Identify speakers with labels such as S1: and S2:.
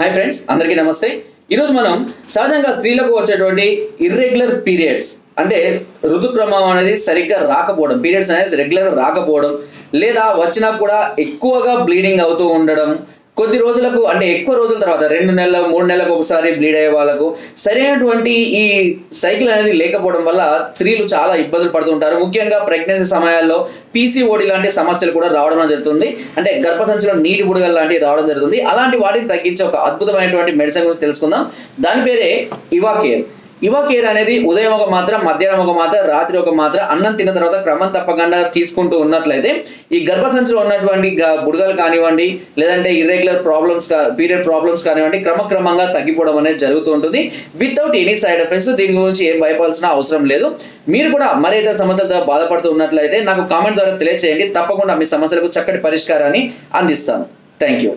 S1: Hi friends, అందరికీ నమస్తే. ఈరోజు మనం సహజంగా స్త్రీలకు వచ్చేటువంటి ఇర్రెగ్యులర్ పీరియడ్స్ అంటే ఋతుక్రమం అనేది సరిగ్గా రాకపోవడం, పీరియడ్స్ అనేది రెగ్యులర్ రాకపోవడం, లేదా వచ్చినా కూడా ఎక్కువగా బ్లీడింగ్ అవుతూ ఉండడం, కొద్ది రోజులకు అంటే ఎక్కువ రోజుల తర్వాత 2 నెలలు 3 నెలలకు ఒకసారి బ్లీడ్ అయ్యే వాళ్ళకు సరైనటువంటి ఈ సైకిల్ అనేది లేకపోవడం వల్ల స్త్రీలు చాలా ఇబ్బందులు పడుతుంటారు. ముఖ్యంగా ప్రెగ్నెన్సీ సమయాల్లో పీసీఓడి లాంటి సమస్యలు కూడా రావడం జరుగుతుంది. అంటే గర్భసంచిలో నీటి బుడగలు లాంటివి రావడం జరుగుతుంది. అలాంటి వాటిని తగ్గించే ఒక అద్భుతమైనటువంటి మెడిసిన్ గురించి తెలుసుకుందాం. దాని పేరే ఇవాకేర్. ఇవాకేర్ అనేది ఉదయం ఒక మాత్ర, మధ్యాహ్నం ఒక మాత్ర, రాత్రి ఒక మాత్ర అన్నం తిన్న తర్వాత క్రమం తప్పకుండా తీసుకుంటూ ఉన్నట్లయితే ఈ గర్భసంచిలో ఉన్నటువంటి బుడగలు కానివ్వండి, లేదంటే ఇర్రెగ్యులర్ ప్రాబ్లమ్స్ పీరియడ్ ప్రాబ్లమ్స్ కానివ్వండి, క్రమక్రమంగా తగ్గిపోవడం అనేది జరుగుతూ ఉంటుంది వితౌట్ ఎనీ సైడ్ ఎఫెక్ట్స్. దీని గురించి ఏం భయపడాల్సిన అవసరం లేదు. మీరు కూడా మరేదో సమస్యలతో బాధపడుతూ ఉన్నట్లయితే నాకు కామెంట్ ద్వారా తెలియజేయండి. తప్పకుండా మీ సమస్యలకు చక్కటి పరిష్కారాన్ని అందిస్తాను. Thank you.